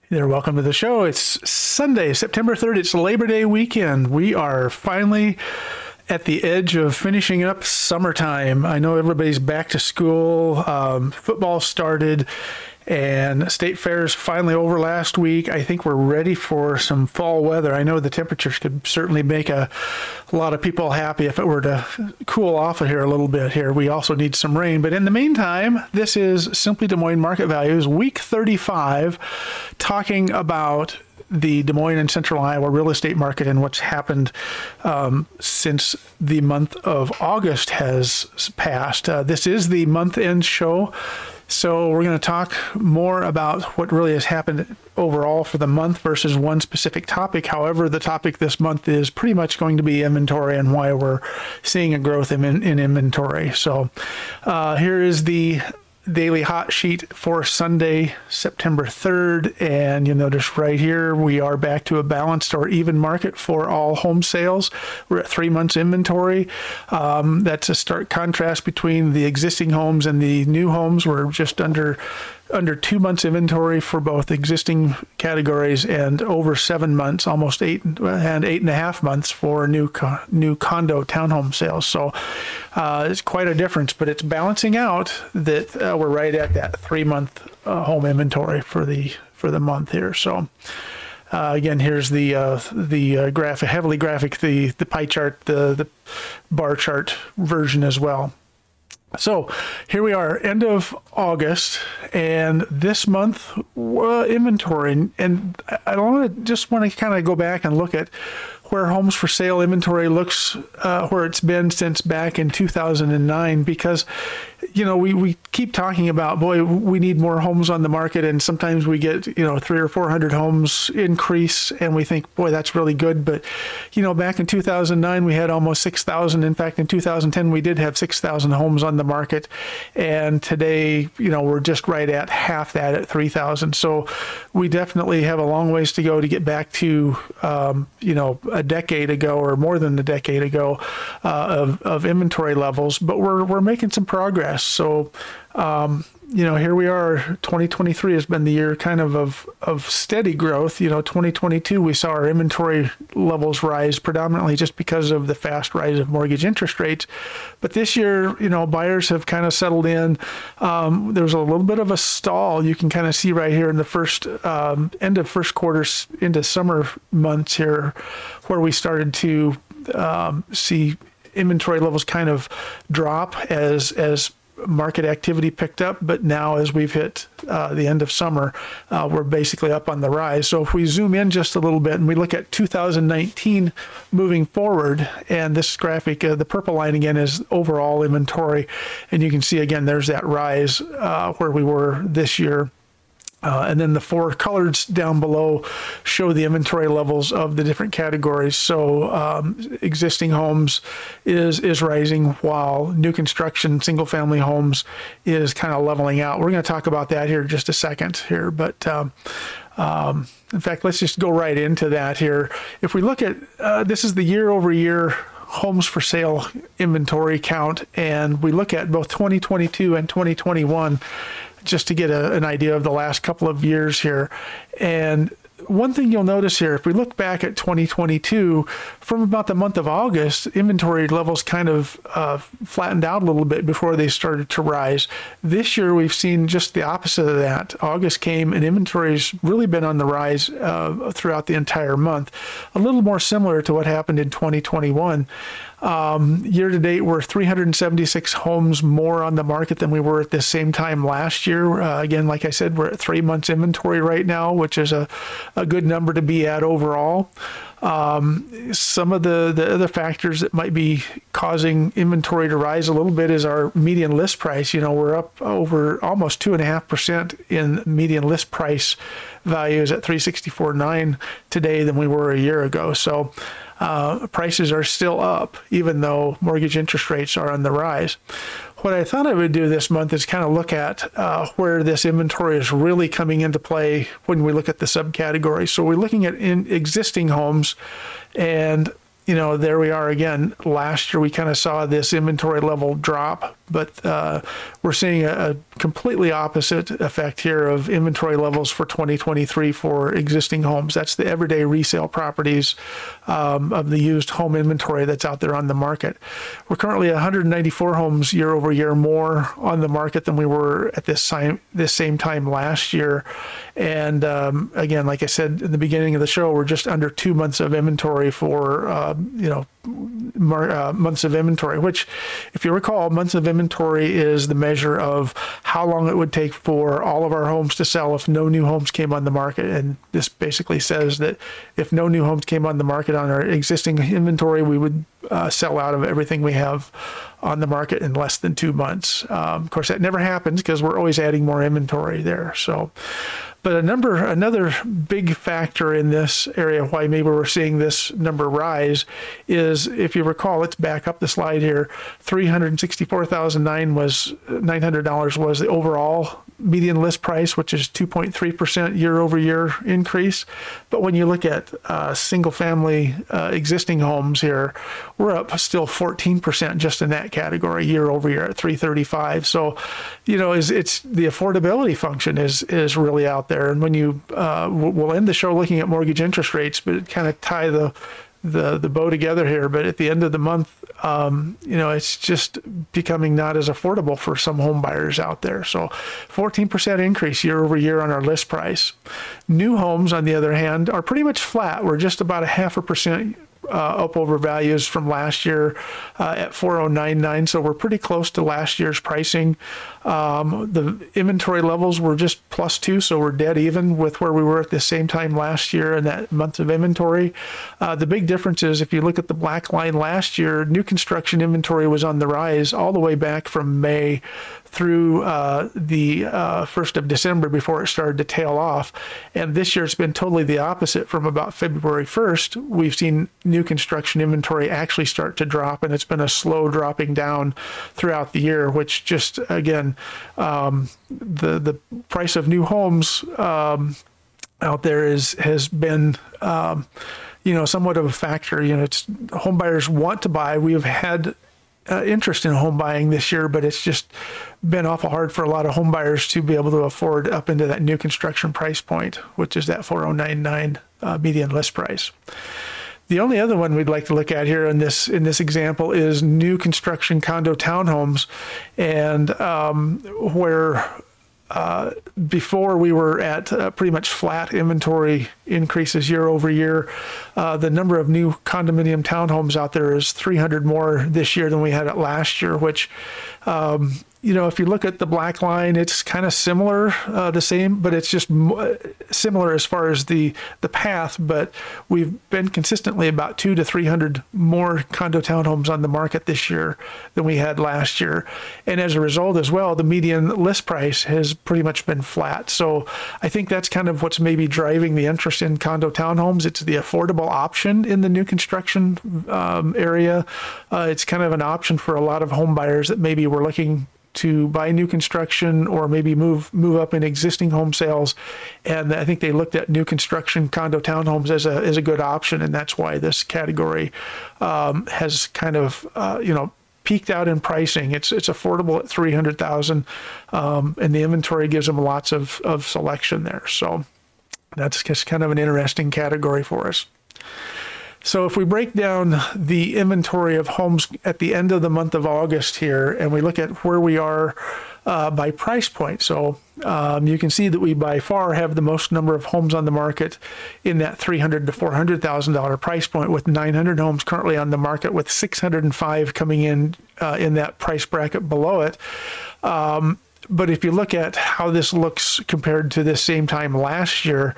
Hey there, welcome to the show. It's Sunday, September 3rd. It's Labor Day weekend. We are finally at the edge of finishing up summertime. I know everybody's back to school. Football started and state fairs finally over last week. I think we're ready for some fall weather. I know the temperatures could certainly make a lot of people happy if it were to cool off here a little bit here. We also need some rain. But in the meantime, this is Simply Des Moines Market Values, week 35, talking about the Des Moines and Central Iowa real estate market and what's happened since the month of August has passed. This is the month-end show. So we're going to talk more about what really has happened overall for the month versus one specific topic. However, the topic this month is pretty much going to be inventory and why we're seeing a growth in inventory. So here is the daily hot sheet for Sunday, September 3rd. And you'll notice right here, we are back to a balanced or even market for all home sales. We're at 3 months inventory. That's a stark contrast between the existing homes and the new homes. We're just under 2 months inventory for both existing categories and over 7 months, almost 8.5 months for new condo townhome sales. So it's quite a difference, but it's balancing out that we're right at that 3 month home inventory for the month here. So again, here's the graphic, heavily graphic, the pie chart, the bar chart version as well. So here we are, end of August, and this month inventory, and I just want to kind of go back and look at where homes for sale inventory looks, where it's been since back in 2009, because we keep talking about, boy, we need more homes on the market, and sometimes we get 300 or 400 homes increase, and we think, boy, that's really good. But back in 2009 we had almost 6,000. In fact, in 2010 we did have 6,000 homes on the market, and today we're just right at half that at 3,000. So we definitely have a long ways to go to get back to a decade ago or more than a decade ago of inventory levels, but we're making some progress. So here we are. 2023 has been the year kind of steady growth. 2022 we saw our inventory levels rise predominantly just because of the fast rise of mortgage interest rates. But this year, buyers have kind of settled in. There's a little bit of a stall. You can kind of see right here in the first end of first quarter into summer months here, where we started to see inventory levels kind of drop as market activity picked up. But now as we've hit the end of summer, we're basically up on the rise. So if we zoom in just a little bit and we look at 2019 moving forward, and this graphic, the purple line again is overall inventory, and you can see again there's that rise where we were this year. And then the four colors down below show the inventory levels of the different categories. So existing homes is rising, while new construction, single family homes is kind of leveling out. We're going to talk about that here in just a second here. But in fact, let's just go right into that here. If we look at, this is the year over year homes for sale inventory count, and we look at both 2022 and 2021, just to get an idea of the last couple of years here. And one thing you'll notice here, if we look back at 2022, from about the month of August, inventory levels kind of flattened out a little bit before they started to rise. This year, we've seen just the opposite of that. August came and inventory's really been on the rise throughout the entire month, a little more similar to what happened in 2021. Year to date, we're 376 homes more on the market than we were at the same time last year. Again, like I said, we're at 3 months inventory right now, which is a good number to be at overall. Some of the other factors that might be causing inventory to rise a little bit is our median list price. We're up over almost 2.5% in median list price values at 364.9 today than we were a year ago. So prices are still up, even though mortgage interest rates are on the rise. What I thought I would do this month is kind of look at where this inventory is really coming into play when we look at the subcategories. So we're looking at existing homes, and you know, there we are again. Last year, we kind of saw this inventory level drop, but we're seeing a completely opposite effect here of inventory levels for 2023 for existing homes. That's the everyday resale properties of the used home inventory that's out there on the market. We're currently 194 homes year over year more on the market than we were at this same time last year. And again, like I said in the beginning of the show, we're just under 2 months of inventory for months of inventory, which, if you recall, months of inventory is the measure of how long it would take for all of our homes to sell if no new homes came on the market. And this basically says that if no new homes came on the market on our existing inventory, we would sell out of everything we have on the market in less than 2 months. Of course, that never happens because we're always adding more inventory there. So, but another big factor in this area why maybe we're seeing this number rise is, if you recall, let's back up the slide here. $364,900 was the overall median list price, which is 2.3% year over year increase. But when you look at single family existing homes here, we're up still 14% just in that category year over year at 335. So, you know, it's the affordability function is really out there. And when you we'll end the show looking at mortgage interest rates, but kind of tie the bow together here. But at the end of the month, you know, it's just becoming not as affordable for some home buyers out there. So 14% increase year over year on our list price. New homes, on the other hand, are pretty much flat. We're just about 0.5% up over values from last year at 4,099. So we're pretty close to last year's pricing. The inventory levels were just +2, so we're dead even with where we were at the same time last year in that month of inventory. The big difference is, if you look at the black line last year, new construction inventory was on the rise all the way back from May through the 1st of December before it started to tail off. And this year it's been totally the opposite. From about February 1st, we've seen new construction inventory actually start to drop, and it's been a slow dropping down throughout the year, which just, again, the price of new homes out there has been you know, somewhat of a factor. You know, it's home buyers want to buy. We have had interest in home buying this year, but it's just been awful hard for a lot of home buyers to be able to afford up into that new construction price point, which is that 4,099 median list price. The only other one we'd like to look at here in this example is new construction condo townhomes, and where before we were at pretty much flat inventory increases year over year. The number of new condominium townhomes out there is 300 more this year than we had it last year, which, you know, if you look at the black line, it's kind of similar, the same, but it's just similar as far as the path. But we've been consistently about 200 to 300 more condo townhomes on the market this year than we had last year. And as a result as well, the median list price has pretty much been flat. So I think that's kind of what's maybe driving the interest in condo townhomes. It's the affordable option in the new construction area. It's kind of an option for a lot of home buyers that maybe were looking to buy new construction or maybe move up in existing home sales, and I think they looked at new construction condo townhomes as a good option, and that's why this category has kind of you know, peaked out in pricing. It's affordable at $300,000, and the inventory gives them lots of selection there. So that's just kind of an interesting category for us. So if we break down the inventory of homes at the end of the month of August here, and we look at where we are by price point, so you can see that we by far have the most number of homes on the market in that $300,000 to $400,000 price point, with 900 homes currently on the market, with 605 coming in that price bracket below it. But if you look at how this looks compared to this same time last year,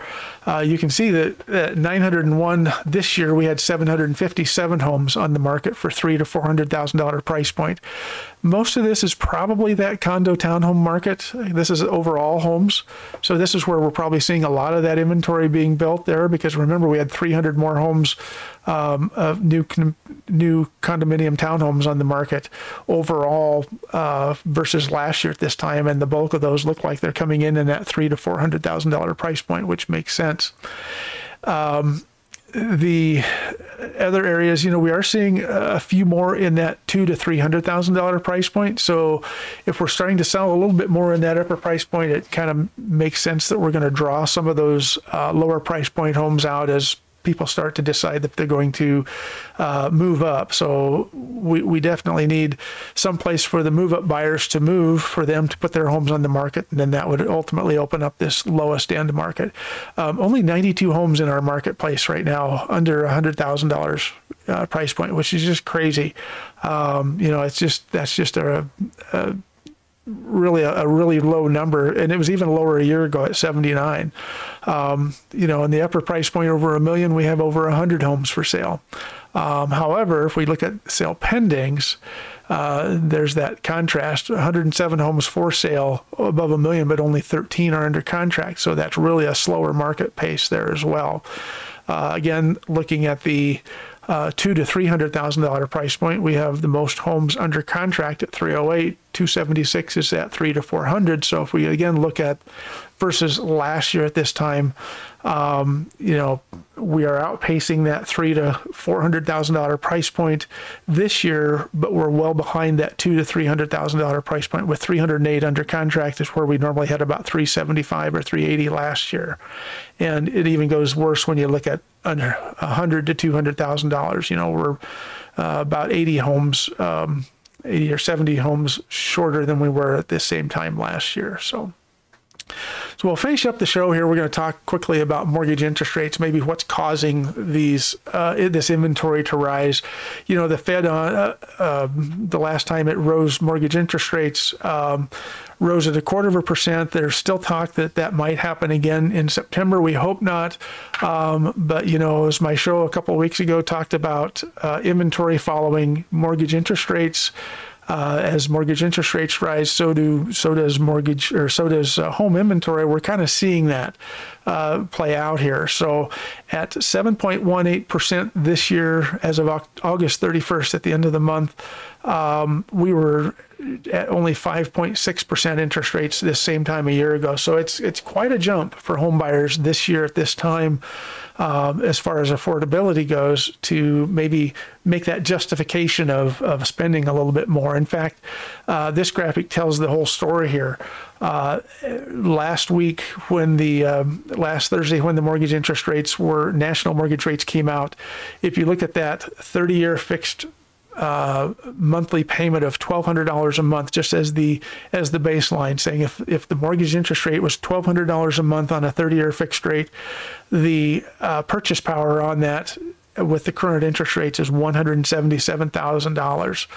you can see that at 901 this year, we had 757 homes on the market for $300,000 to $400,000 price point. Most of this is probably that condo townhome market. This is overall homes. So this is where we're probably seeing a lot of that inventory being built there, because remember, we had 300 more homes of new condominium townhomes on the market overall versus last year at this time, and the bulk of those look like they're coming in that $300,000 to $400,000 price point, which makes sense. the other areas, we are seeing a few more in that $200,000 to $300,000 price point. So if we're starting to sell a little bit more in that upper price point, it kind of makes sense that we're going to draw some of those lower price point homes out as people start to decide that they're going to move up. So we definitely need some place for the move up buyers to move, for them to put their homes on the market, and then that would ultimately open up this lowest end market. Only 92 homes in our marketplace right now under $100,000 price point, which is just crazy. That's just a really low number, and it was even lower a year ago at 79. In the upper price point over $1 million, we have over 100 homes for sale. However, if we look at sale pendings, there's that contrast: 107 homes for sale above $1 million, but only 13 are under contract. So that's really a slower market pace there as well. Again, looking at the $200,000 to $300,000 price point, we have the most homes under contract at 308. 276 is at 300 to 400. So if we again look at versus last year at this time, we are outpacing that $300,000 to $400,000 price point this year, but we're well behind that $200,000 to $300,000 price point. With 308 under contract is where we normally had about 375 or 380 last year, and it even goes worse when you look at under $100,000 to $200,000. We're about 80 homes. 80 or 70 homes shorter than we were at this same time last year. So we'll finish up the show here. We're going to talk quickly about mortgage interest rates, maybe what's causing this inventory to rise. The Fed, the last time it rose mortgage interest rates, rose at 0.25%. There's still talk that might happen again in September. We hope not. But, as my show a couple of weeks ago talked about, inventory following mortgage interest rates. As mortgage interest rates rise, so does home inventory. We're kind of seeing that play out here. So at 7.18% this year, as of August 31st, at the end of the month, we were at only 5.6% interest rates this same time a year ago. So it's quite a jump for home buyers this year at this time, as far as affordability goes, to maybe make that justification of spending a little bit more. In fact, this graphic tells the whole story here. Last week, last Thursday, when the mortgage interest rates national mortgage rates came out, if you look at that 30-year fixed monthly payment of $1,200 a month, just as the baseline, saying if the mortgage interest rate was $1,200 a month on a 30-year fixed rate, the purchase power on that with the current interest rates is $177,000.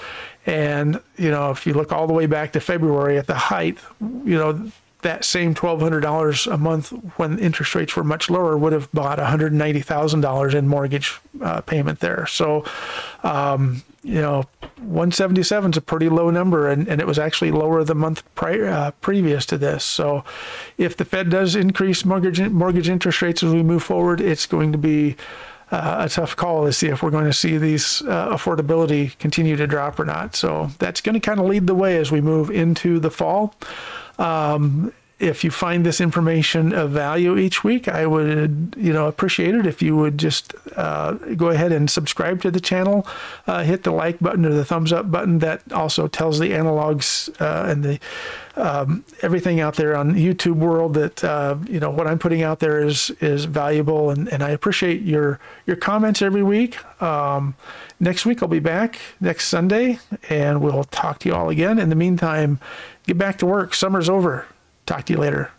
And if you look all the way back to February at the height, that same $1,200 a month when interest rates were much lower would have bought $190,000 in mortgage payment there. So 177 is a pretty low number, and it was actually lower the month previous to this. So if the Fed does increase mortgage interest rates as we move forward, it's going to be a tough call to see if we're going to see these affordability continue to drop or not. So that's going to kind of lead the way as we move into the fall. If you find this information of value each week, I would, appreciate it if you would just go ahead and subscribe to the channel, hit the like button or the thumbs up button. That also tells the analogs and the everything out there on the YouTube world that what I'm putting out there is valuable, and I appreciate your comments every week. Next week I'll be back next Sunday, and we'll talk to you all again. In the meantime, get back to work. Summer's over. Talk to you later.